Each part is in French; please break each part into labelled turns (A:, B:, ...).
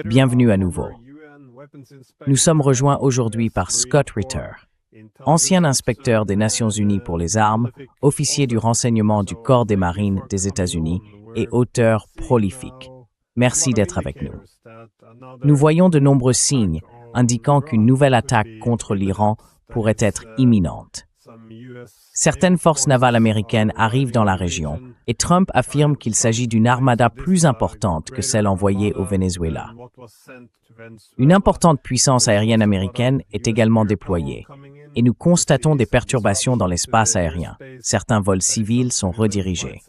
A: Bienvenue à nouveau. Nous sommes rejoints aujourd'hui par Scott Ritter, ancien inspecteur des Nations Unies pour les armes, officier du renseignement du Corps des Marines des États-Unis et auteur prolifique. Merci d'être avec nous. Nous voyons de nombreux signes indiquant qu'une nouvelle attaque contre l'Iran pourrait être imminente. Certaines forces navales américaines arrivent dans la région et Trump affirme qu'il s'agit d'une armada plus importante que celle envoyée au Venezuela. Une importante puissance aérienne américaine est également déployée et nous constatons des perturbations dans l'espace aérien. Certains vols civils sont redirigés.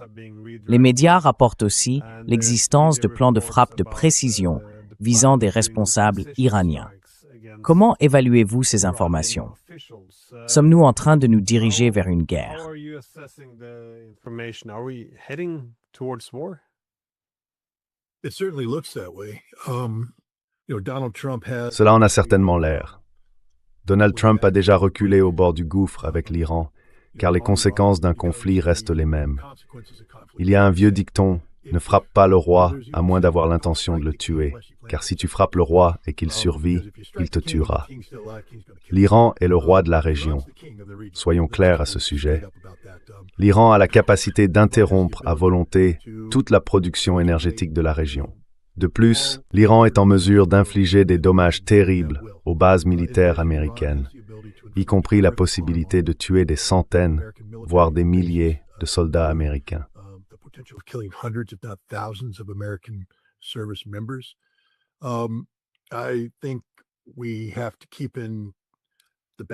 A: Les médias rapportent aussi l'existence de plans de frappe de précision visant des responsables iraniens. Comment évaluez-vous ces informations? Sommes-nous en train de nous diriger vers une guerre?
B: Cela en a certainement l'air. Donald Trump a déjà reculé au bord du gouffre avec l'Iran, car les conséquences d'un conflit restent les mêmes. Il y a un vieux dicton: ne frappe pas le roi à moins d'avoir l'intention de le tuer, car si tu frappes le roi et qu'il survit, il te tuera. L'Iran est le roi de la région. Soyons clairs à ce sujet. L'Iran a la capacité d'interrompre à volonté toute la production énergétique de la région. De plus, l'Iran est en mesure d'infliger des dommages terribles aux bases militaires américaines, y compris la possibilité de tuer des centaines, voire des milliers de soldats américains.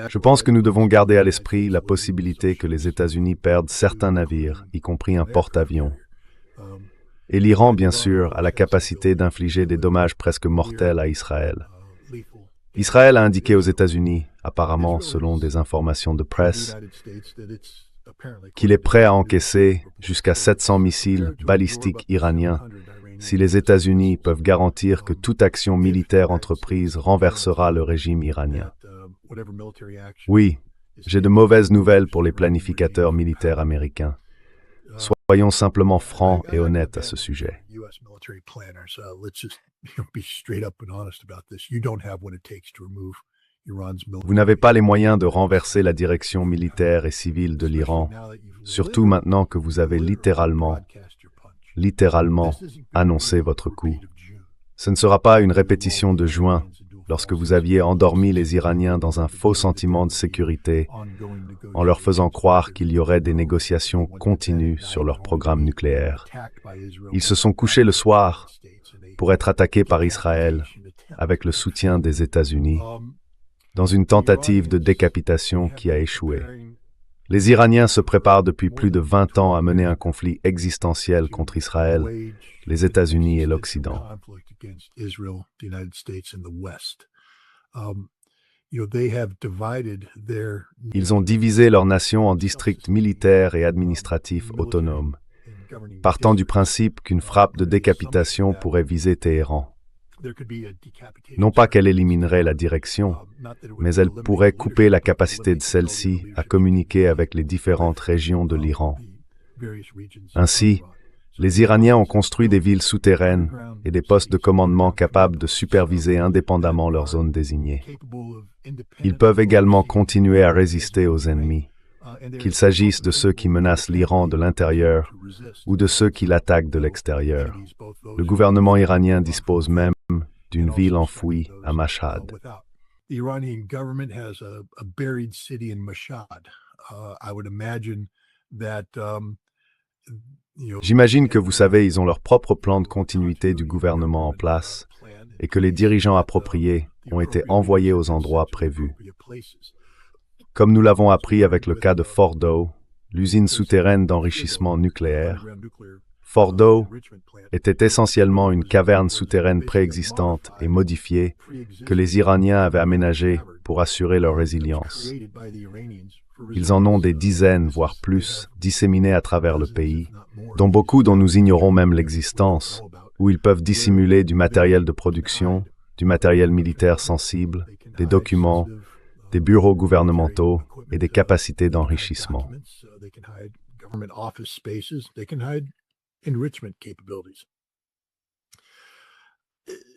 B: Je pense que nous devons garder à l'esprit la possibilité que les États-Unis perdent certains navires, y compris un porte-avions. Et l'Iran, bien sûr, a la capacité d'infliger des dommages presque mortels à Israël. Israël a indiqué aux États-Unis, apparemment selon des informations de presse, qu'il est prêt à encaisser jusqu'à 700 missiles balistiques iraniens si les États-Unis peuvent garantir que toute action militaire entreprise renversera le régime iranien. Oui, j'ai de mauvaises nouvelles pour les planificateurs militaires américains. Soyons simplement francs et honnêtes à ce sujet. Vous n'avez pas les moyens de renverser la direction militaire et civile de l'Iran, surtout maintenant que vous avez littéralement annoncé votre coup. Ce ne sera pas une répétition de juin, lorsque vous aviez endormi les Iraniens dans un faux sentiment de sécurité, en leur faisant croire qu'il y aurait des négociations continues sur leur programme nucléaire. Ils se sont couchés le soir pour être attaqués par Israël, avec le soutien des États-Unis, dans une tentative de décapitation qui a échoué. Les Iraniens se préparent depuis plus de 20 ans à mener un conflit existentiel contre Israël, les États-Unis et l'Occident. Ils ont divisé leur nation en districts militaires et administratifs autonomes, partant du principe qu'une frappe de décapitation pourrait viser Téhéran. Non pas qu'elle éliminerait la direction, mais elle pourrait couper la capacité de celle-ci à communiquer avec les différentes régions de l'Iran. Ainsi, les Iraniens ont construit des villes souterraines et des postes de commandement capables de superviser indépendamment leurs zones désignées. Ils peuvent également continuer à résister aux ennemis, qu'il s'agisse de ceux qui menacent l'Iran de l'intérieur ou de ceux qui l'attaquent de l'extérieur. Le gouvernement iranien dispose même d'une ville enfouie à Mashhad. J'imagine que vous savez, ils ont leur propre plan de continuité du gouvernement en place et que les dirigeants appropriés ont été envoyés aux endroits prévus. Comme nous l'avons appris avec le cas de Fordow, l'usine souterraine d'enrichissement nucléaire, Fordow était essentiellement une caverne souterraine préexistante et modifiée que les Iraniens avaient aménagée pour assurer leur résilience. Ils en ont des dizaines, voire plus, disséminés à travers le pays, dont beaucoup dont nous ignorons même l'existence, où ils peuvent dissimuler du matériel de production, du matériel militaire sensible, des documents, des bureaux gouvernementaux et des capacités d'enrichissement.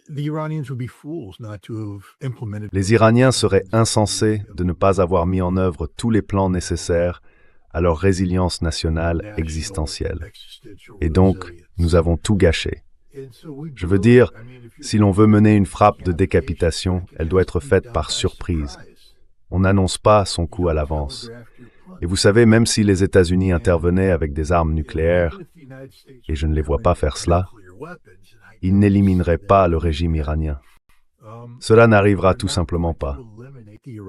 B: Les Iraniens seraient insensés de ne pas avoir mis en œuvre tous les plans nécessaires à leur résilience nationale existentielle. Et donc, nous avons tout gâché. Je veux dire, si l'on veut mener une frappe de décapitation, elle doit être faite par surprise. On n'annonce pas son coup à l'avance. Et vous savez, même si les États-Unis intervenaient avec des armes nucléaires, et je ne les vois pas faire cela, ils n'élimineraient pas le régime iranien. Cela n'arrivera tout simplement pas. Et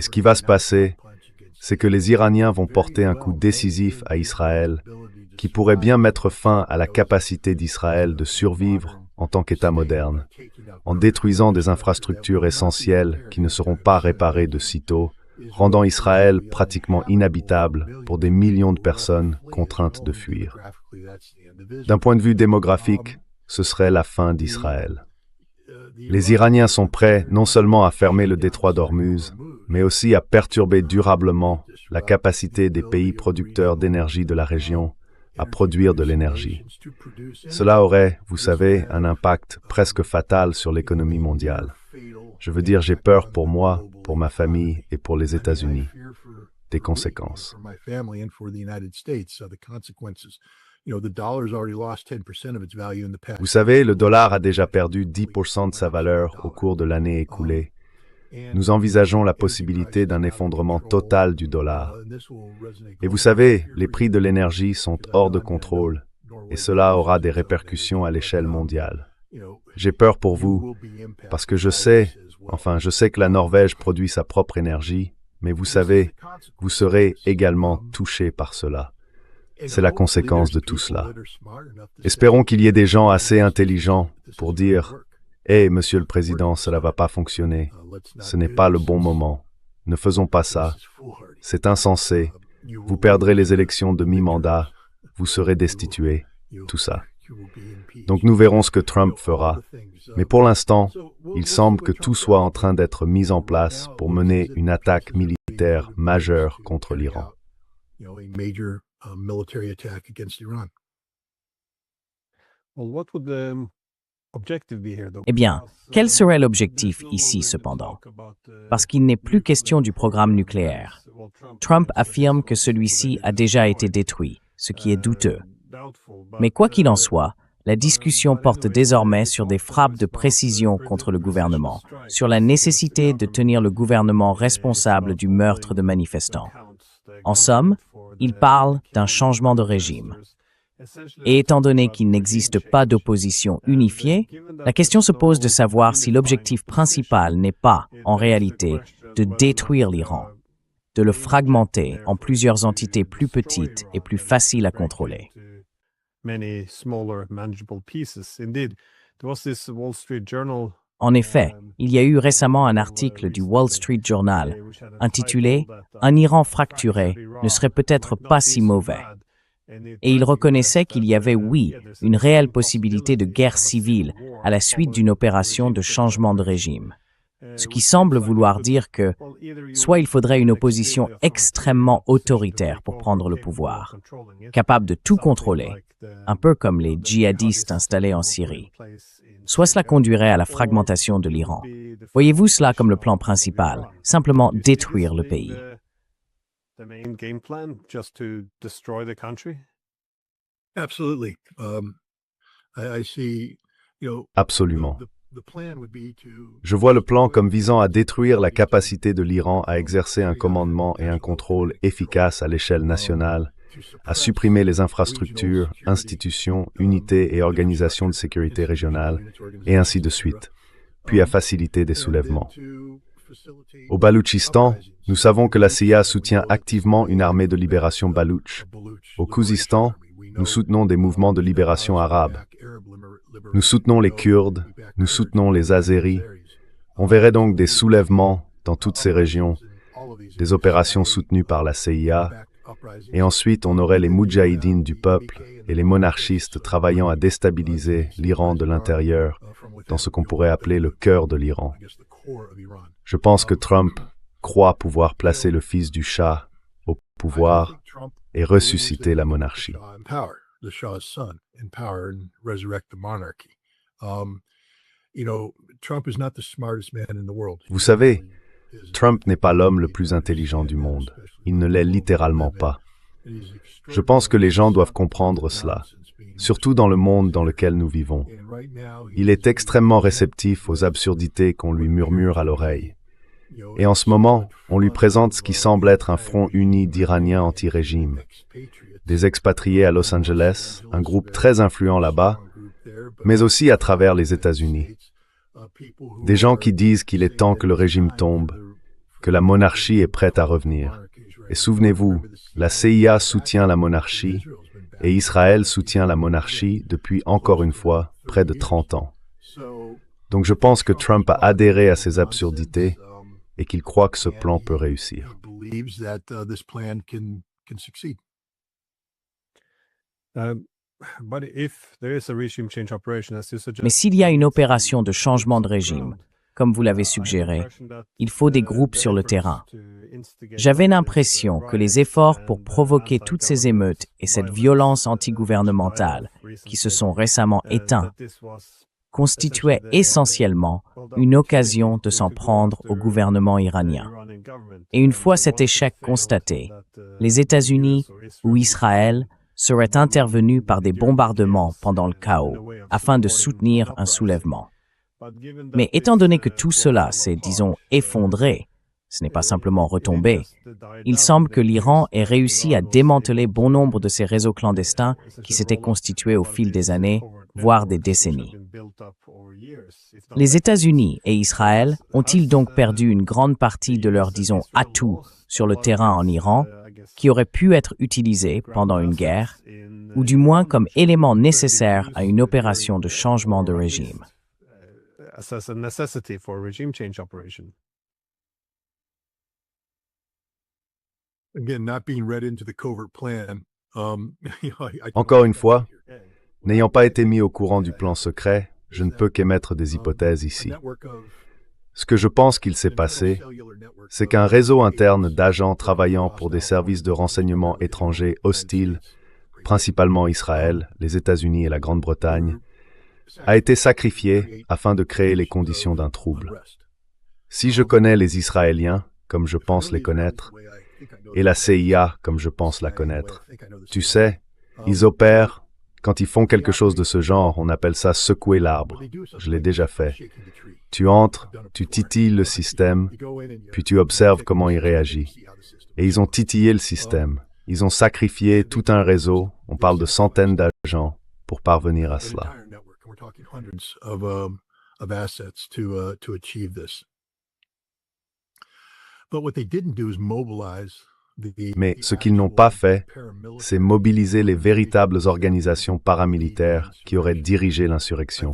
B: ce qui va se passer, c'est que les Iraniens vont porter un coup décisif à Israël, qui pourrait bien mettre fin à la capacité d'Israël de survivre en tant qu'État moderne, en détruisant des infrastructures essentielles qui ne seront pas réparées de sitôt, rendant Israël pratiquement inhabitable pour des millions de personnes contraintes de fuir. D'un point de vue démographique, ce serait la fin d'Israël. Les Iraniens sont prêts non seulement à fermer le détroit d'Ormuz, mais aussi à perturber durablement la capacité des pays producteurs d'énergie de la région à produire de l'énergie. Cela aurait, vous savez, un impact presque fatal sur l'économie mondiale. Je veux dire, j'ai peur pour moi, pour ma famille et pour les États-Unis des conséquences. Vous savez, le dollar a déjà perdu 10% de sa valeur au cours de l'année écoulée. Nous envisageons la possibilité d'un effondrement total du dollar. Et vous savez, les prix de l'énergie sont hors de contrôle et cela aura des répercussions à l'échelle mondiale. J'ai peur pour vous parce que je sais que la Norvège produit sa propre énergie, mais vous savez, vous serez également touchés par cela. C'est la conséquence de tout cela. Espérons qu'il y ait des gens assez intelligents pour dire « Hé, Monsieur le Président, cela ne va pas fonctionner. Ce n'est pas le bon moment. Ne faisons pas ça. C'est insensé. Vous perdrez les élections de mi-mandat. Vous serez destitué. » Tout ça. Donc nous verrons ce que Trump fera. Mais pour l'instant, il semble que tout soit en train d'être mis en place pour mener une attaque militaire majeure contre l'Iran.
A: Eh bien, quel serait l'objectif ici cependant? Parce qu'il n'est plus question du programme nucléaire. Trump affirme que celui-ci a déjà été détruit, ce qui est douteux. Mais quoi qu'il en soit, la discussion porte désormais sur des frappes de précision contre le gouvernement, sur la nécessité de tenir le gouvernement responsable du meurtre de manifestants. En somme, il parle d'un changement de régime. Et étant donné qu'il n'existe pas d'opposition unifiée, la question se pose de savoir si l'objectif principal n'est pas, en réalité, de détruire l'Iran, de le fragmenter en plusieurs entités plus petites et plus faciles à contrôler. En effet, il y a eu récemment un article du Wall Street Journal intitulé « Un Iran fracturé ne serait peut-être pas si mauvais ». Et il reconnaissait qu'il y avait, oui, une réelle possibilité de guerre civile à la suite d'une opération de changement de régime. Ce qui semble vouloir dire que soit il faudrait une opposition extrêmement autoritaire pour prendre le pouvoir, capable de tout contrôler, un peu comme les djihadistes installés en Syrie, soit cela conduirait à la fragmentation de l'Iran. Voyez-vous cela comme le plan principal, simplement détruire le pays?
B: Absolument. Je vois le plan comme visant à détruire la capacité de l'Iran à exercer un commandement et un contrôle efficace à l'échelle nationale, à supprimer les infrastructures, institutions, unités et organisations de sécurité régionales, et ainsi de suite, puis à faciliter des soulèvements. Au Baloutchistan, nous savons que la CIA soutient activement une armée de libération baloutche. Au Khouzistan, nous soutenons des mouvements de libération arabes. Nous soutenons les Kurdes, nous soutenons les Azéris. On verrait donc des soulèvements dans toutes ces régions, des opérations soutenues par la CIA, et ensuite on aurait les moudjahidines du peuple et les monarchistes travaillant à déstabiliser l'Iran de l'intérieur, dans ce qu'on pourrait appeler le cœur de l'Iran. Je pense que Trump croit pouvoir placer le fils du Shah au pouvoir et ressusciter la monarchie. Vous savez, Trump n'est pas l'homme le plus intelligent du monde. Il ne l'est littéralement pas. Je pense que les gens doivent comprendre cela, surtout dans le monde dans lequel nous vivons. Il est extrêmement réceptif aux absurdités qu'on lui murmure à l'oreille. Et en ce moment, on lui présente ce qui semble être un front uni d'Iraniens anti-régime. Des expatriés à Los Angeles, un groupe très influent là-bas, mais aussi à travers les États-Unis. Des gens qui disent qu'il est temps que le régime tombe, que la monarchie est prête à revenir. Et souvenez-vous, la CIA soutient la monarchie et Israël soutient la monarchie depuis, encore une fois, près de 30 ans. Donc je pense que Trump a adhéré à ces absurdités et qu'il croit que ce plan peut réussir.
A: Mais s'il y a une opération de changement de régime, comme vous l'avez suggéré, il faut des groupes sur le terrain. J'avais l'impression que les efforts pour provoquer toutes ces émeutes et cette violence antigouvernementale qui se sont récemment éteints constituaient essentiellement une occasion de s'en prendre au gouvernement iranien. Et une fois cet échec constaté, les États-Unis ou Israël seraient intervenus par des bombardements pendant le chaos afin de soutenir un soulèvement. Mais étant donné que tout cela s'est, disons, effondré, ce n'est pas simplement retombé, il semble que l'Iran ait réussi à démanteler bon nombre de ces réseaux clandestins qui s'étaient constitués au fil des années, voire des décennies. Les États-Unis et Israël ont-ils donc perdu une grande partie de leurs, disons, atouts sur le terrain en Iran, qui auraient pu être utilisés pendant une guerre, ou du moins comme élément nécessaire à une opération de changement de régime?
B: Encore une fois, n'ayant pas été mis au courant du plan secret, je ne peux qu'émettre des hypothèses ici. Ce que je pense qu'il s'est passé, c'est qu'un réseau interne d'agents travaillant pour des services de renseignement étrangers hostiles, principalement Israël, les États-Unis et la Grande-Bretagne, a été sacrifié afin de créer les conditions d'un trouble. Si je connais les Israéliens, comme je pense les connaître, et la CIA, comme je pense la connaître, tu sais, ils opèrent, quand ils font quelque chose de ce genre, on appelle ça secouer l'arbre. Je l'ai déjà fait. Tu entres, tu titilles le système, puis tu observes comment il réagit. Et ils ont titillé le système. Ils ont sacrifié tout un réseau, on parle de centaines d'agents, pour parvenir à cela. Mais ce qu'ils n'ont pas fait, c'est mobiliser les véritables organisations paramilitaires qui auraient dirigé l'insurrection.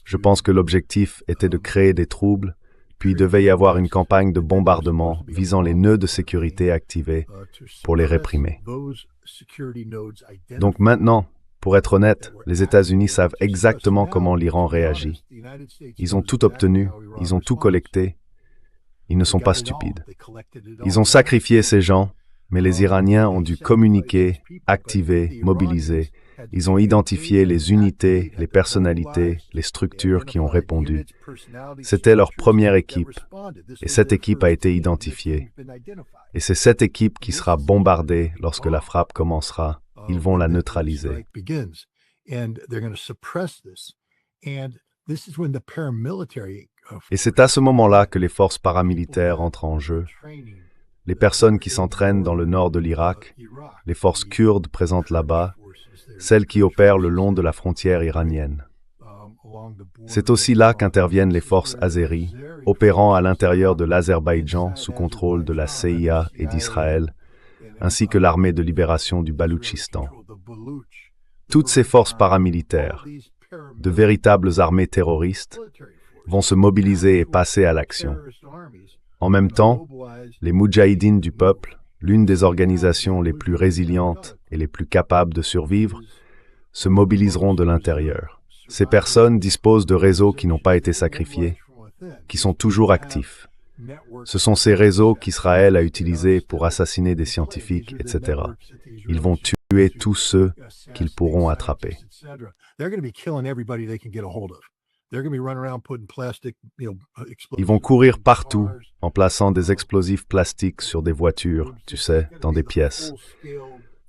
B: Je pense que l'objectif était de créer des troubles, puis il devait y avoir une campagne de bombardement visant les nœuds de sécurité activés pour les réprimer. Donc maintenant, pour être honnête, les États-Unis savent exactement comment l'Iran réagit. Ils ont tout obtenu, ils ont tout collecté. Ils ne sont pas stupides. Ils ont sacrifié ces gens, mais les Iraniens ont dû communiquer, activer, mobiliser. Ils ont identifié les unités, les personnalités, les structures qui ont répondu. C'était leur première équipe, et cette équipe a été identifiée. Et c'est cette équipe qui sera bombardée lorsque la frappe commencera. Ils vont la neutraliser. Et c'est à ce moment-là que les forces paramilitaires entrent en jeu. Les personnes qui s'entraînent dans le nord de l'Irak, les forces kurdes présentes là-bas, celles qui opèrent le long de la frontière iranienne. C'est aussi là qu'interviennent les forces azéries, opérant à l'intérieur de l'Azerbaïdjan sous contrôle de la CIA et d'Israël, ainsi que l'armée de libération du Baloutchistan. Toutes ces forces paramilitaires, de véritables armées terroristes, vont se mobiliser et passer à l'action. En même temps, les Moudjahidines du peuple, l'une des organisations les plus résilientes et les plus capables de survivre, se mobiliseront de l'intérieur. Ces personnes disposent de réseaux qui n'ont pas été sacrifiés, qui sont toujours actifs. Ce sont ces réseaux qu'Israël a utilisés pour assassiner des scientifiques, etc. Ils vont tuer tuer tous ceux qu'ils pourront attraper. Ils vont courir partout en plaçant des explosifs plastiques sur des voitures, tu sais, dans des pièces.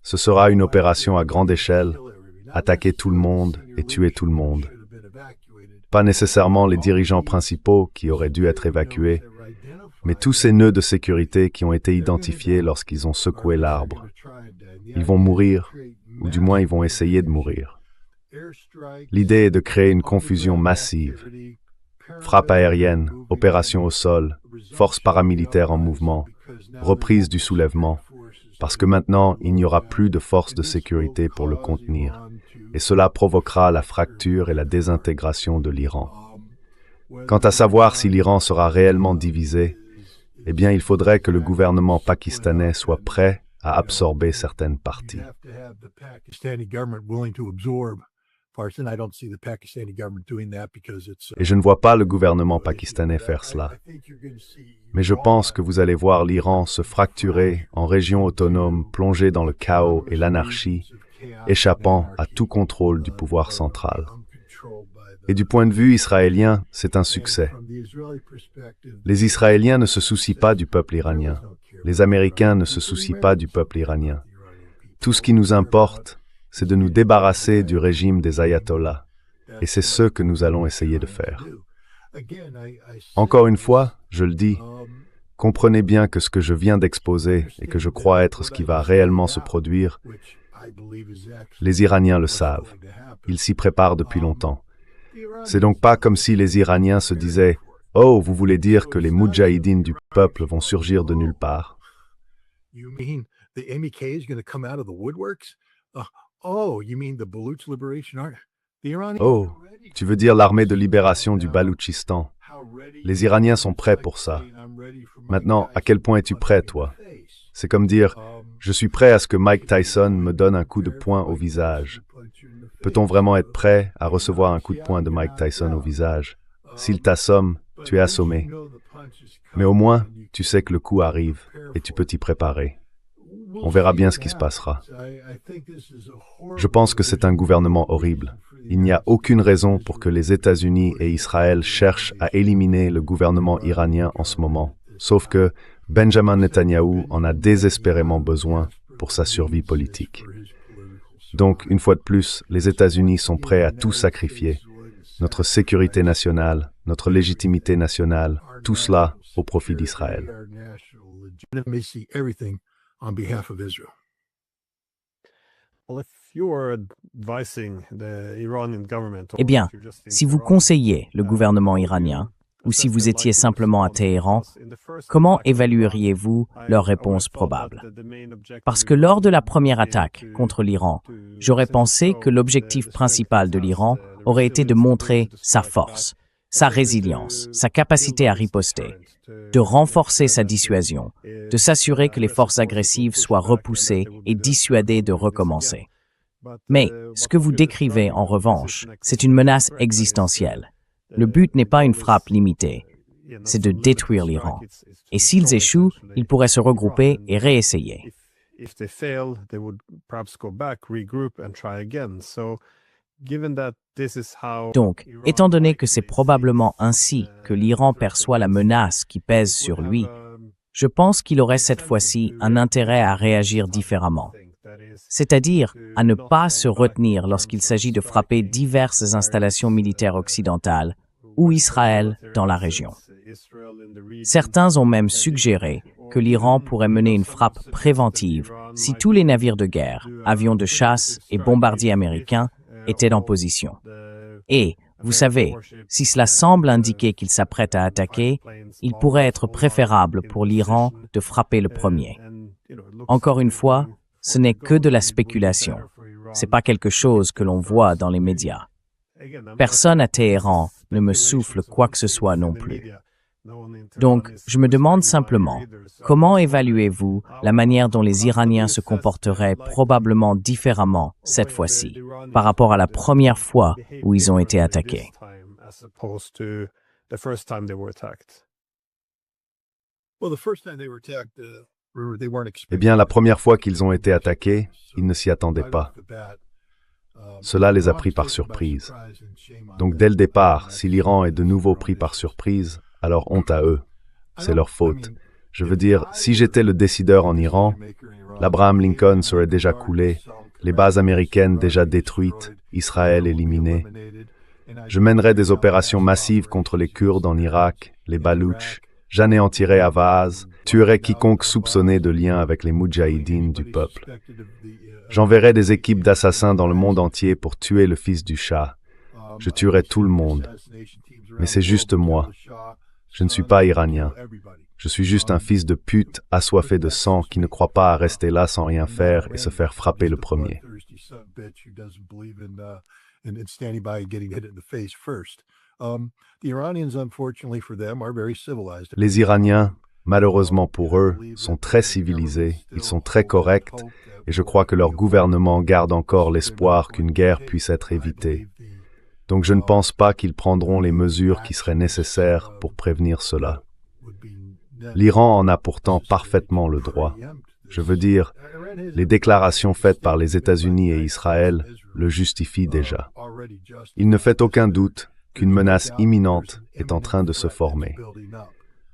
B: Ce sera une opération à grande échelle, attaquer tout le monde et tuer tout le monde. Pas nécessairement les dirigeants principaux qui auraient dû être évacués, mais tous ces nœuds de sécurité qui ont été identifiés lorsqu'ils ont secoué l'arbre. Ils vont mourir, ou du moins ils vont essayer de mourir. L'idée est de créer une confusion massive. Frappe aérienne, opération au sol, forces paramilitaires en mouvement, reprise du soulèvement, parce que maintenant il n'y aura plus de forces de sécurité pour le contenir, et cela provoquera la fracture et la désintégration de l'Iran. Quant à savoir si l'Iran sera réellement divisé, eh bien il faudrait que le gouvernement pakistanais soit prêt à absorber certaines parties. Et je ne vois pas le gouvernement pakistanais faire cela. Mais je pense que vous allez voir l'Iran se fracturer en régions autonomes plongées dans le chaos et l'anarchie, échappant à tout contrôle du pouvoir central. Et du point de vue israélien, c'est un succès. Les Israéliens ne se soucient pas du peuple iranien. Les Américains ne se soucient pas du peuple iranien. Tout ce qui nous importe, c'est de nous débarrasser du régime des ayatollahs. Et c'est ce que nous allons essayer de faire. Encore une fois, je le dis, comprenez bien que ce que je viens d'exposer et que je crois être ce qui va réellement se produire, les Iraniens le savent. Ils s'y préparent depuis longtemps. C'est donc pas comme si les Iraniens se disaient « Oh, vous voulez dire que les moudjahidines du peuple vont surgir de nulle part ?» Oh, tu veux dire l'armée de libération du Baloutchistan. Les Iraniens sont prêts pour ça. Maintenant, à quel point es-tu prêt, toi? C'est comme dire « Je suis prêt à ce que Mike Tyson me donne un coup de poing au visage. » Peut-on vraiment être prêt à recevoir un coup de poing de Mike Tyson au visage? S'il t'assomme, tu es assommé. Mais au moins, tu sais que le coup arrive et tu peux t'y préparer. On verra bien ce qui se passera. Je pense que c'est un gouvernement horrible. Il n'y a aucune raison pour que les États-Unis et Israël cherchent à éliminer le gouvernement iranien en ce moment, sauf que Benjamin Netanyahou en a désespérément besoin pour sa survie politique. Donc, une fois de plus, les États-Unis sont prêts à tout sacrifier. Notre sécurité nationale, notre légitimité nationale, tout cela au profit d'Israël.
A: Eh bien, si vous conseillez le gouvernement iranien, ou si vous étiez simplement à Téhéran, comment évalueriez-vous leur réponse probable? Parce que lors de la première attaque contre l'Iran, j'aurais pensé que l'objectif principal de l'Iran aurait été de montrer sa force, sa résilience, sa capacité à riposter, de renforcer sa dissuasion, de s'assurer que les forces agressives soient repoussées et dissuadées de recommencer. Mais ce que vous décrivez en revanche, c'est une menace existentielle. Le but n'est pas une frappe limitée, c'est de détruire l'Iran. Et s'ils échouent, ils pourraient se regrouper et réessayer. Donc, étant donné que c'est probablement ainsi que l'Iran perçoit la menace qui pèse sur lui, je pense qu'il aurait cette fois-ci un intérêt à réagir différemment. C'est-à-dire à ne pas se retenir lorsqu'il s'agit de frapper diverses installations militaires occidentales ou Israël dans la région. Certains ont même suggéré que l'Iran pourrait mener une frappe préventive si tous les navires de guerre, avions de chasse et bombardiers américains étaient en position. Et, vous savez, si cela semble indiquer qu'il s'apprête à attaquer, il pourrait être préférable pour l'Iran de frapper le premier. Encore une fois, ce n'est que de la spéculation. Ce n'est pas quelque chose que l'on voit dans les médias. Personne à Téhéran ne me souffle quoi que ce soit non plus. Donc, je me demande simplement, comment évaluez-vous la manière dont les Iraniens se comporteraient probablement différemment cette fois-ci, par rapport à la première fois où ils ont été attaqués?
B: Eh bien, la première fois qu'ils ont été attaqués, ils ne s'y attendaient pas. Cela les a pris par surprise. Donc dès le départ, si l'Iran est de nouveau pris par surprise, alors honte à eux. C'est leur faute. Je veux dire, si j'étais le décideur en Iran, l'Abraham Lincoln serait déjà coulé, les bases américaines déjà détruites, Israël éliminé. Je mènerais des opérations massives contre les Kurdes en Irak, les Baloutches, j'anéantirais Ahvaz, tuerais quiconque soupçonné de lien avec les Moudjahidines du peuple. J'enverrais des équipes d'assassins dans le monde entier pour tuer le fils du Shah. Je tuerais tout le monde. Mais c'est juste moi. Je ne suis pas iranien. Je suis juste un fils de pute assoiffé de sang qui ne croit pas à rester là sans rien faire et se faire frapper le premier. Les Iraniens, malheureusement pour eux, sont très civilisés, ils sont très corrects, et je crois que leur gouvernement garde encore l'espoir qu'une guerre puisse être évitée. Donc je ne pense pas qu'ils prendront les mesures qui seraient nécessaires pour prévenir cela. L'Iran en a pourtant parfaitement le droit. Je veux dire, les déclarations faites par les États-Unis et Israël le justifient déjà. Il ne fait aucun doute qu'une menace imminente est en train de se former.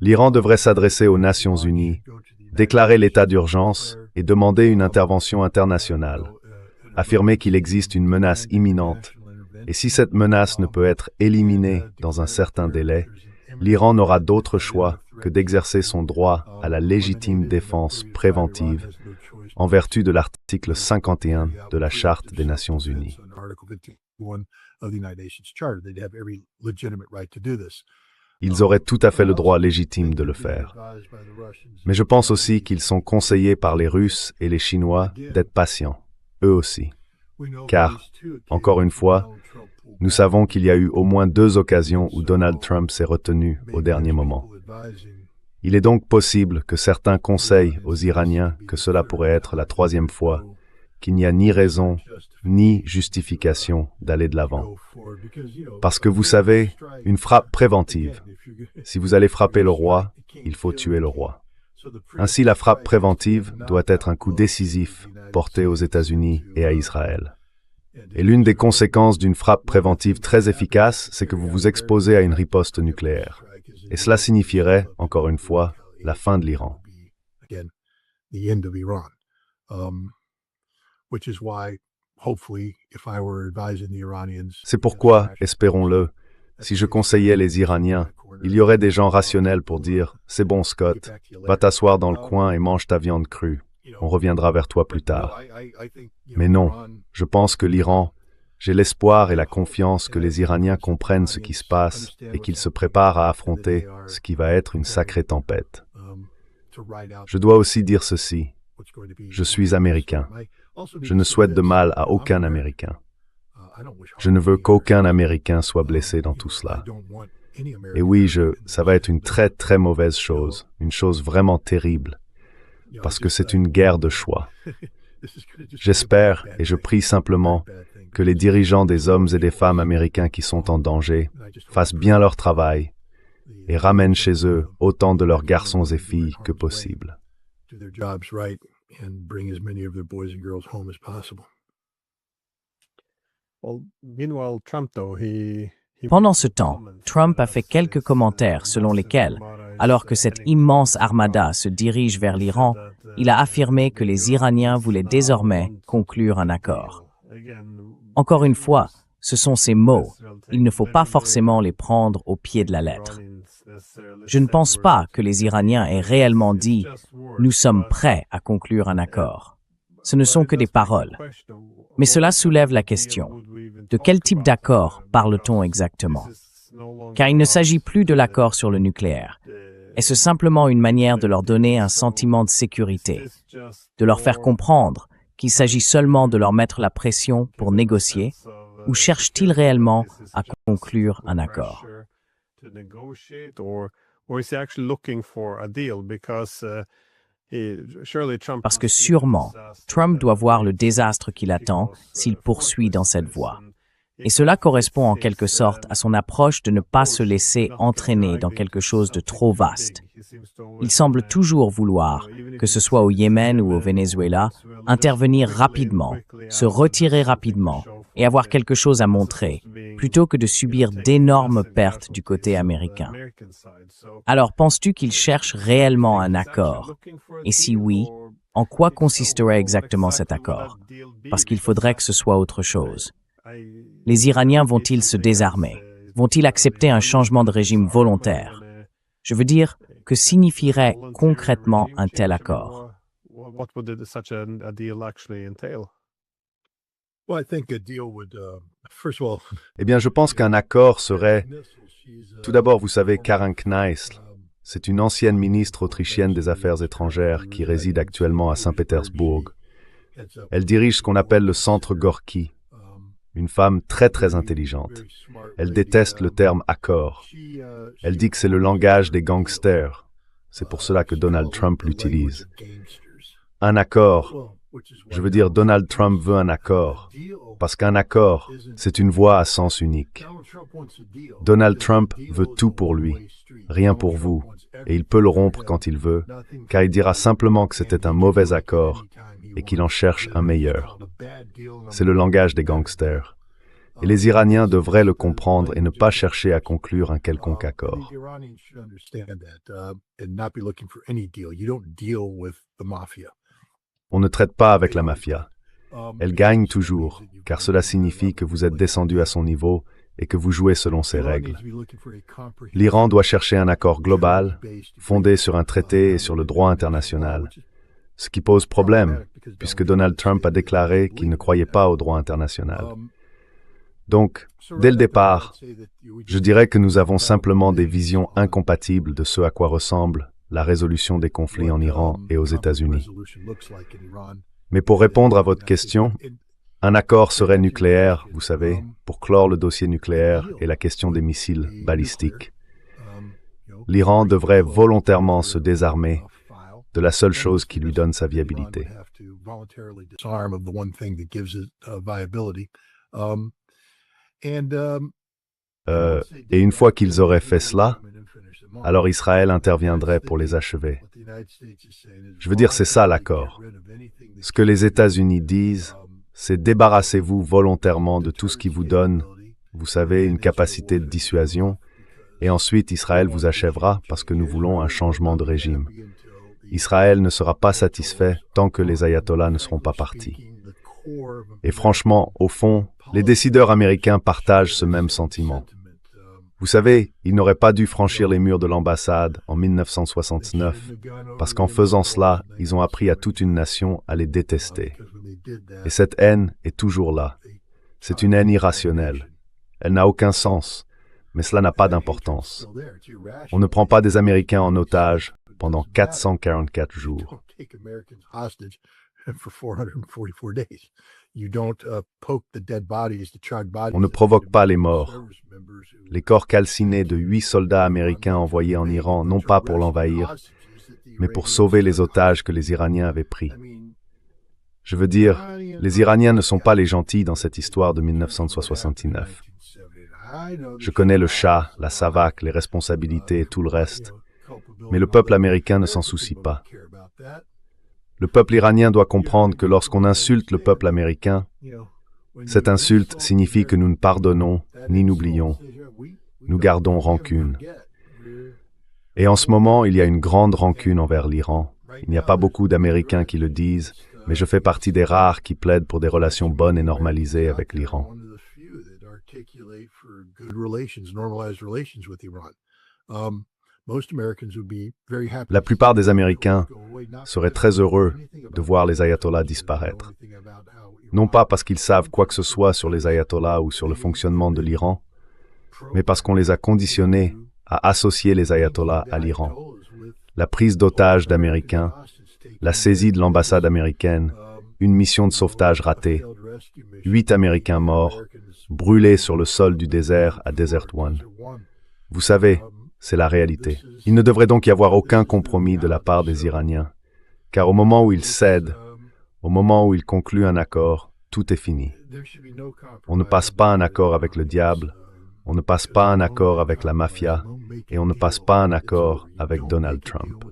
B: L'Iran devrait s'adresser aux Nations Unies, déclarer l'état d'urgence et demander une intervention internationale, affirmer qu'il existe une menace imminente, et si cette menace ne peut être éliminée dans un certain délai, l'Iran n'aura d'autre choix que d'exercer son droit à la légitime défense préventive en vertu de l'article 51 de la Charte des Nations Unies. Ils auraient tout à fait le droit légitime de le faire. Mais je pense aussi qu'ils sont conseillés par les Russes et les Chinois d'être patients, eux aussi. Car, encore une fois, nous savons qu'il y a eu au moins 2 occasions où Donald Trump s'est retenu au dernier moment. Il est donc possible que certains conseillent aux Iraniens que cela pourrait être la 3e fois, qu'il n'y a ni raison ni justification d'aller de l'avant. Parce que vous savez, une frappe préventive, si vous allez frapper le roi, il faut tuer le roi. Ainsi, la frappe préventive doit être un coup décisif porté aux États-Unis et à Israël. Et l'une des conséquences d'une frappe préventive très efficace, c'est que vous vous exposez à une riposte nucléaire. Et cela signifierait, encore une fois, la fin de l'Iran. C'est pourquoi, espérons-le, si je conseillais les Iraniens, il y aurait des gens rationnels pour dire « C'est bon, Scott, va t'asseoir dans le coin et mange ta viande crue. On reviendra vers toi plus tard. » Mais non, je pense que l'Iran, j'ai l'espoir et la confiance que les Iraniens comprennent ce qui se passe et qu'ils se préparent à affronter ce qui va être une sacrée tempête. Je dois aussi dire ceci, je suis Américain. Je ne souhaite de mal à aucun Américain. Je ne veux qu'aucun Américain soit blessé dans tout cela. Et oui, ça va être une très très mauvaise chose, une chose vraiment terrible, parce que c'est une guerre de choix. J'espère et je prie simplement que les dirigeants des hommes et des femmes américains qui sont en danger fassent bien leur travail et ramènent chez eux autant de leurs garçons et filles que possible.
A: Pendant ce temps, Trump a fait quelques commentaires selon lesquels, alors que cette immense armada se dirige vers l'Iran, il a affirmé que les Iraniens voulaient désormais conclure un accord. Encore une fois, ce sont ces mots. Il ne faut pas forcément les prendre au pied de la lettre. Je ne pense pas que les Iraniens aient réellement dit « Nous sommes prêts à conclure un accord ». Ce ne sont que des paroles. Mais cela soulève la question. De quel type d'accord parle-t-on exactement? Car il ne s'agit plus de l'accord sur le nucléaire. Est-ce simplement une manière de leur donner un sentiment de sécurité, de leur faire comprendre qu'il s'agit seulement de leur mettre la pression pour négocier, ou cherchent-ils réellement à conclure un accord? Parce que sûrement, Trump doit voir le désastre qui l'attend s'il poursuit dans cette voie. Et cela correspond en quelque sorte à son approche de ne pas se laisser entraîner dans quelque chose de trop vaste. Il semble toujours vouloir, que ce soit au Yémen ou au Venezuela, intervenir rapidement, se retirer rapidement et avoir quelque chose à montrer, plutôt que de subir d'énormes pertes du côté américain. Alors, penses-tu qu'il cherche réellement un accord? Et si oui, en quoi consisterait exactement cet accord? Parce qu'il faudrait que ce soit autre chose. Les Iraniens vont-ils se désarmer? Vont-ils accepter un changement de régime volontaire? Je veux dire, que signifierait concrètement un tel accord?
B: Eh bien, je pense qu'un accord serait... Tout d'abord, vous savez, Karin Kneißl, c'est une ancienne ministre autrichienne des Affaires étrangères qui réside actuellement à Saint-Pétersbourg. Elle dirige ce qu'on appelle le Centre Gorky, une femme très très intelligente. Elle déteste le terme « accord ». Elle dit que c'est le langage des gangsters. C'est pour cela que Donald Trump l'utilise. Un accord, je veux dire Donald Trump veut un accord, parce qu'un accord, c'est une voie à sens unique. Donald Trump veut tout pour lui, rien pour vous, et il peut le rompre quand il veut, car il dira simplement que c'était un mauvais accord et qu'il en cherche un meilleur. C'est le langage des gangsters. Et les Iraniens devraient le comprendre et ne pas chercher à conclure un quelconque accord. On ne traite pas avec la mafia. Elle gagne toujours, car cela signifie que vous êtes descendu à son niveau et que vous jouez selon ses règles. L'Iran doit chercher un accord global, fondé sur un traité et sur le droit international, ce qui pose problème, puisque Donald Trump a déclaré qu'il ne croyait pas au droit international. Donc, dès le départ, je dirais que nous avons simplement des visions incompatibles de ce à quoi ressemble la résolution des conflits en Iran et aux États-Unis. Mais pour répondre à votre question, un accord serait nucléaire, vous savez, pour clore le dossier nucléaire et la question des missiles balistiques. L'Iran devrait volontairement se désarmer de la seule chose qui lui donne sa viabilité. Et une fois qu'ils auraient fait cela, alors Israël interviendrait pour les achever. Je veux dire, c'est ça l'accord. Ce que les États-Unis disent, c'est débarrassez-vous volontairement de tout ce qui vous donne, vous savez, une capacité de dissuasion, et ensuite Israël vous achèvera parce que nous voulons un changement de régime. Israël ne sera pas satisfait tant que les ayatollahs ne seront pas partis. Et franchement, au fond, les décideurs américains partagent ce même sentiment. Vous savez, ils n'auraient pas dû franchir les murs de l'ambassade en 1969, parce qu'en faisant cela, ils ont appris à toute une nation à les détester. Et cette haine est toujours là. C'est une haine irrationnelle. Elle n'a aucun sens, mais cela n'a pas d'importance. On ne prend pas des Américains en otage pendant 444 jours. On ne provoque pas les morts. Les corps calcinés de 8 soldats américains envoyés en Iran, non pas pour l'envahir, mais pour sauver les otages que les Iraniens avaient pris. Je veux dire, les Iraniens ne sont pas les gentils dans cette histoire de 1969. Je connais le Shah, la SAVAK, les responsabilités et tout le reste, mais le peuple américain ne s'en soucie pas. Le peuple iranien doit comprendre que lorsqu'on insulte le peuple américain, cette insulte signifie que nous ne pardonnons ni n'oublions. Nous gardons rancune. Et en ce moment, il y a une grande rancune envers l'Iran. Il n'y a pas beaucoup d'Américains qui le disent, mais je fais partie des rares qui plaident pour des relations bonnes et normalisées avec l'Iran. La plupart des Américains seraient très heureux de voir les ayatollahs disparaître. Non pas parce qu'ils savent quoi que ce soit sur les ayatollahs ou sur le fonctionnement de l'Iran, mais parce qu'on les a conditionnés à associer les ayatollahs à l'Iran. La prise d'otages d'Américains, la saisie de l'ambassade américaine, une mission de sauvetage ratée, 8 Américains morts, brûlés sur le sol du désert à Desert One. Vous savez, c'est la réalité. Il ne devrait donc y avoir aucun compromis de la part des Iraniens, car au moment où ils cèdent, au moment où ils concluent un accord, tout est fini. On ne passe pas un accord avec le diable, on ne passe pas un accord avec la mafia, et on ne passe pas un accord avec Donald Trump.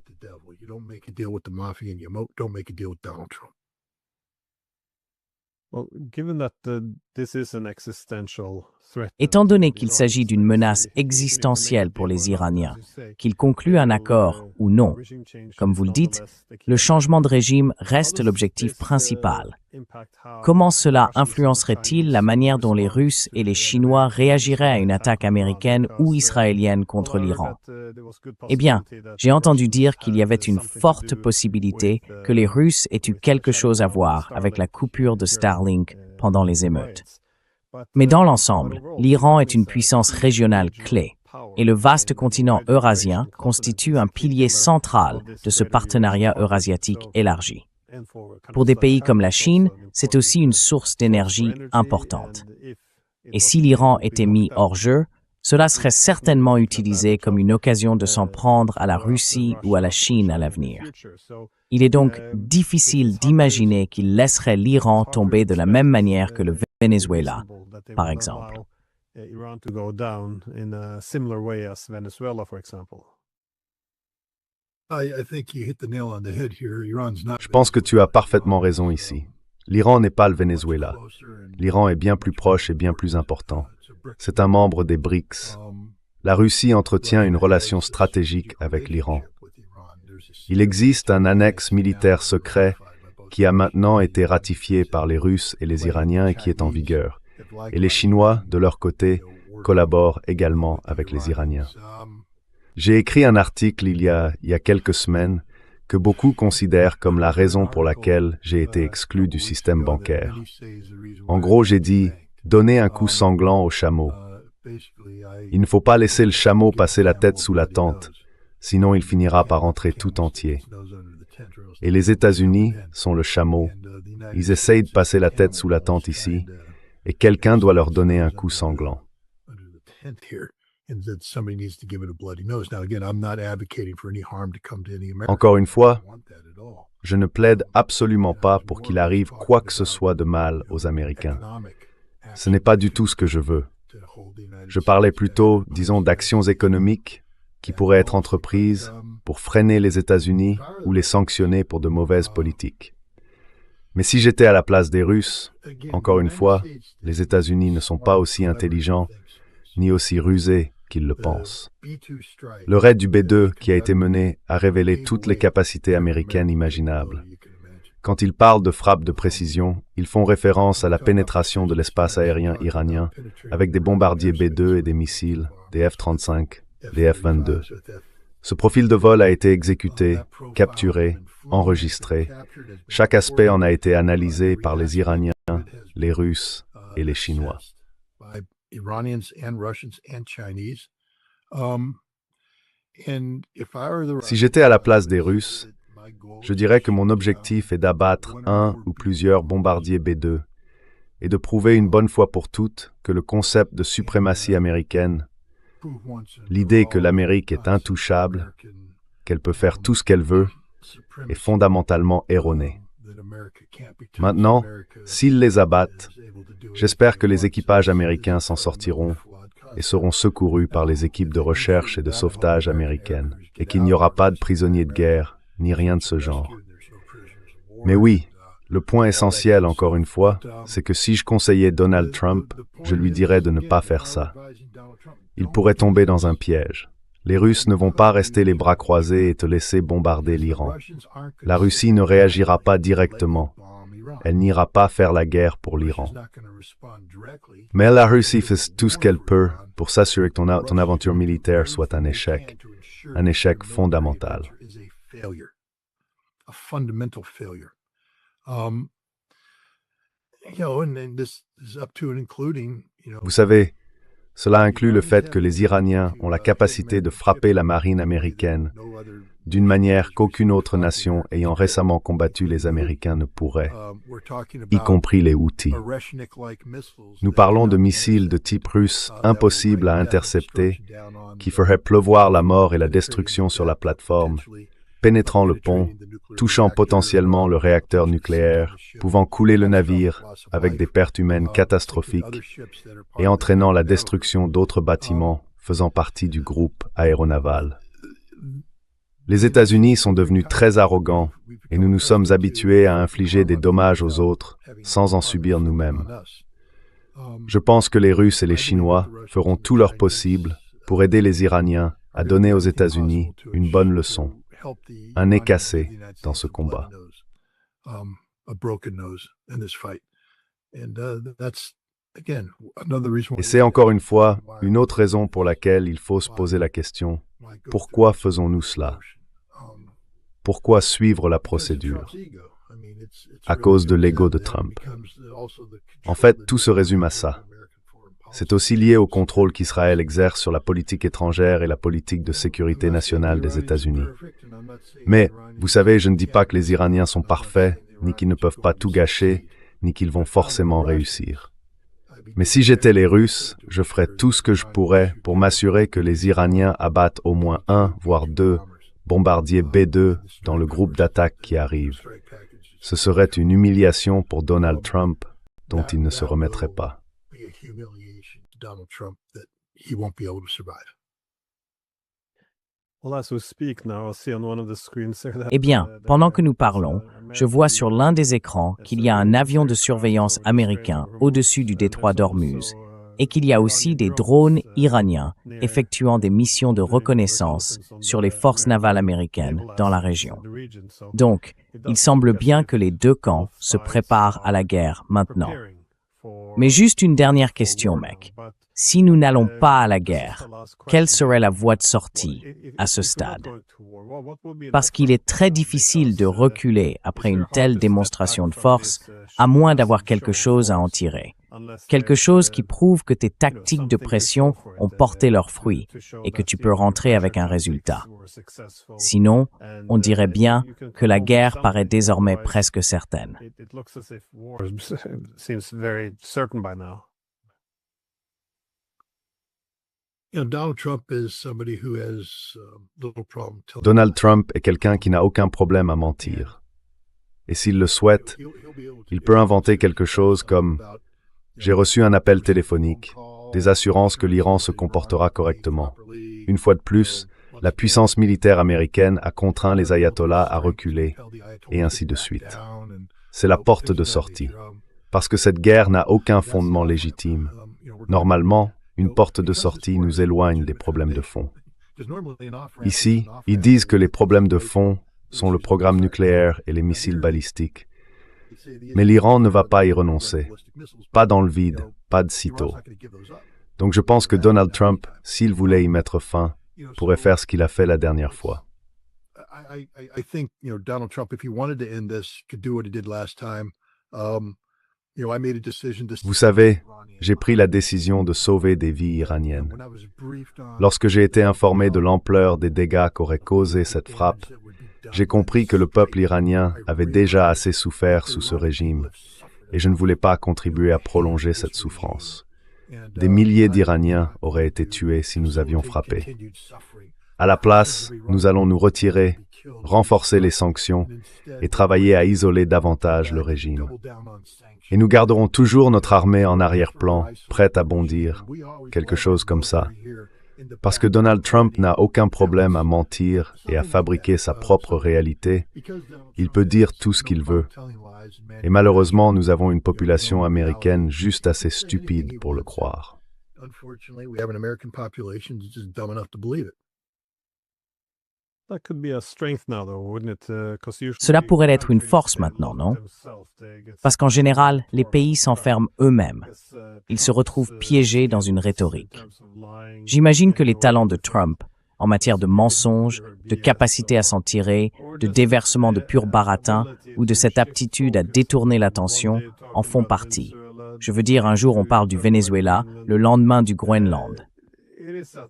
A: Étant donné qu'il s'agit d'une menace existentielle pour les Iraniens, qu'ils concluent un accord ou non, comme vous le dites, le changement de régime reste l'objectif principal. Comment cela influencerait-il la manière dont les Russes et les Chinois réagiraient à une attaque américaine ou israélienne contre l'Iran? Eh bien, j'ai entendu dire qu'il y avait une forte possibilité que les Russes aient eu quelque chose à voir avec la coupure de Starlink pendant les émeutes. Mais dans l'ensemble, l'Iran est une puissance régionale clé, et le vaste continent eurasien constitue un pilier central de ce partenariat eurasiatique élargi. Pour des pays comme la Chine, c'est aussi une source d'énergie importante. Et si l'Iran était mis hors jeu, cela serait certainement utilisé comme une occasion de s'en prendre à la Russie ou à la Chine à l'avenir. Il est donc difficile d'imaginer qu'il laisserait l'Iran tomber de la même manière que le Venezuela, par exemple.
B: Je pense que tu as parfaitement raison ici. L'Iran n'est pas le Venezuela. L'Iran est bien plus proche et bien plus important. C'est un membre des BRICS. La Russie entretient une relation stratégique avec l'Iran. Il existe un annexe militaire secret qui a maintenant été ratifié par les Russes et les Iraniens et qui est en vigueur. Et les Chinois, de leur côté, collaborent également avec les Iraniens. J'ai écrit un article il y a quelques semaines que beaucoup considèrent comme la raison pour laquelle j'ai été exclu du système bancaire. En gros, j'ai dit « Donnez un coup sanglant au chameau ». Il ne faut pas laisser le chameau passer la tête sous la tente, sinon il finira par entrer tout entier. Et les États-Unis sont le chameau. Ils essayent de passer la tête sous la tente ici, et quelqu'un doit leur donner un coup sanglant. Encore une fois, je ne plaide absolument pas pour qu'il arrive quoi que ce soit de mal aux Américains. Ce n'est pas du tout ce que je veux. Je parlais plutôt, disons, d'actions économiques qui pourraient être entreprises pour freiner les États-Unis ou les sanctionner pour de mauvaises politiques. Mais si j'étais à la place des Russes, encore une fois, les États-Unis ne sont pas aussi intelligents ni aussi rusés qu'ils le pensent. Le raid du B-2 qui a été mené a révélé toutes les capacités américaines imaginables. Quand ils parlent de frappes de précision, ils font référence à la pénétration de l'espace aérien iranien avec des bombardiers B-2 et des missiles, des F-35, des F-22. Ce profil de vol a été exécuté, capturé, enregistré. Chaque aspect en a été analysé par les Iraniens, les Russes et les Chinois. Si j'étais à la place des Russes, je dirais que mon objectif est d'abattre un ou plusieurs bombardiers B-2 et de prouver une bonne fois pour toutes que le concept de suprématie américaine, l'idée que l'Amérique est intouchable, qu'elle peut faire tout ce qu'elle veut, est fondamentalement erronée. Maintenant, s'ils les abattent, j'espère que les équipages américains s'en sortiront et seront secourus par les équipes de recherche et de sauvetage américaines, et qu'il n'y aura pas de prisonniers de guerre, ni rien de ce genre. Mais oui, le point essentiel, encore une fois, c'est que si je conseillais Donald Trump, je lui dirais de ne pas faire ça. Il pourrait tomber dans un piège. Les Russes ne vont pas rester les bras croisés et te laisser bombarder l'Iran. La Russie ne réagira pas directement. Elle n'ira pas faire la guerre pour l'Iran. Mais la Russie fait tout ce qu'elle peut pour s'assurer que ton aventure militaire soit un échec fondamental. Vous savez, cela inclut le fait que les Iraniens ont la capacité de frapper la marine américaine d'une manière qu'aucune autre nation ayant récemment combattu les Américains ne pourrait, y compris les Houthis. Nous parlons de missiles de type russe impossibles à intercepter, qui feraient pleuvoir la mort et la destruction sur la plateforme, pénétrant le pont, touchant potentiellement le réacteur nucléaire, pouvant couler le navire avec des pertes humaines catastrophiques et entraînant la destruction d'autres bâtiments faisant partie du groupe aéronaval. Les États-Unis sont devenus très arrogants et nous nous sommes habitués à infliger des dommages aux autres sans en subir nous-mêmes. Je pense que les Russes et les Chinois feront tout leur possible pour aider les Iraniens à donner aux États-Unis une bonne leçon, un nez cassé dans ce combat. Et c'est encore une fois une autre raison pour laquelle il faut se poser la question, pourquoi faisons-nous cela? Pourquoi suivre la procédure? À cause de l'ego de Trump. En fait, tout se résume à ça. C'est aussi lié au contrôle qu'Israël exerce sur la politique étrangère et la politique de sécurité nationale des États-Unis. Mais, vous savez, je ne dis pas que les Iraniens sont parfaits, ni qu'ils ne peuvent pas tout gâcher, ni qu'ils vont forcément réussir. Mais si j'étais les Russes, je ferais tout ce que je pourrais pour m'assurer que les Iraniens abattent au moins 1, voire 2 bombardiers B-2 dans le groupe d'attaque qui arrive. Ce serait une humiliation pour Donald Trump dont il ne se remettrait pas.
A: Eh bien, pendant que nous parlons, je vois sur l'un des écrans qu'il y a un avion de surveillance américain au-dessus du détroit d'Ormuz et qu'il y a aussi des drones iraniens effectuant des missions de reconnaissance sur les forces navales américaines dans la région. Donc, il semble bien que les deux camps se préparent à la guerre maintenant. Mais juste une dernière question, mec. Si nous n'allons pas à la guerre, quelle serait la voie de sortie à ce stade? Parce qu'il est très difficile de reculer après une telle démonstration de force, à moins d'avoir quelque chose à en tirer. Quelque chose qui prouve que tes tactiques de pression ont porté leurs fruits et que tu peux rentrer avec un résultat. Sinon, on dirait bien que la guerre paraît désormais presque certaine.
B: Donald Trump est quelqu'un qui n'a aucun problème à mentir. Et s'il le souhaite, il peut inventer quelque chose comme « J'ai reçu un appel téléphonique, des assurances que l'Iran se comportera correctement. Une fois de plus, la puissance militaire américaine a contraint les ayatollahs à reculer, et ainsi de suite. » C'est la porte de sortie, parce que cette guerre n'a aucun fondement légitime. Normalement, une porte de sortie nous éloigne des problèmes de fond. Ici, ils disent que les problèmes de fond sont le programme nucléaire et les missiles balistiques. Mais l'Iran ne va pas y renoncer. Pas dans le vide, pas de sitôt. Donc je pense que Donald Trump, s'il voulait y mettre fin, pourrait faire ce qu'il a fait la dernière fois. Vous savez, j'ai pris la décision de sauver des vies iraniennes. Lorsque j'ai été informé de l'ampleur des dégâts qu'aurait causé cette frappe, j'ai compris que le peuple iranien avait déjà assez souffert sous ce régime, et je ne voulais pas contribuer à prolonger cette souffrance. Des milliers d'Iraniens auraient été tués si nous avions frappé. À la place, nous allons nous retirer, renforcer les sanctions et travailler à isoler davantage le régime. Et nous garderons toujours notre armée en arrière-plan, prête à bondir, quelque chose comme ça. Parce que Donald Trump n'a aucun problème à mentir et à fabriquer sa propre réalité, il peut dire tout ce qu'il veut. Et malheureusement, nous avons une population américaine juste assez stupide pour le croire.
A: Cela pourrait être une force maintenant, non? Parce qu'en général, les pays s'enferment eux-mêmes. Ils se retrouvent piégés dans une rhétorique. J'imagine que les talents de Trump, en matière de mensonges, de capacité à s'en tirer, de déversement de pur baratin ou de cette aptitude à détourner l'attention, en font partie. Je veux dire, un jour on parle du Venezuela, le lendemain du Groenland.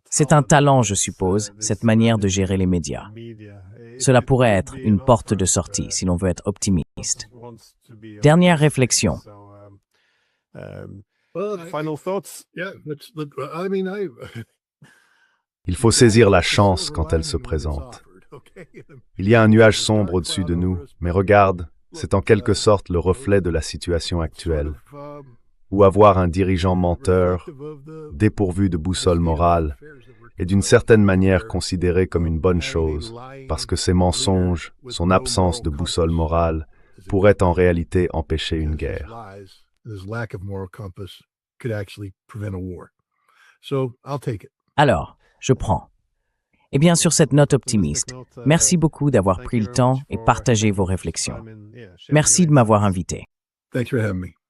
A: C'est un talent, je suppose, cette manière de gérer les médias. Cela pourrait être une porte de sortie, si l'on veut être optimiste. Dernière réflexion.
B: Il faut saisir la chance quand elle se présente. Il y a un nuage sombre au-dessus de nous, mais regarde, c'est en quelque sorte le reflet de la situation actuelle. Ou avoir un dirigeant menteur, dépourvu de boussole morale, est d'une certaine manière considéré comme une bonne chose, parce que ses mensonges, son absence de boussole morale, pourraient en réalité empêcher une guerre.
A: Alors, je prends. Eh bien, sur cette note optimiste, merci beaucoup d'avoir pris le temps et partagé vos réflexions. Merci de m'avoir invité.
C: Thanks for having me.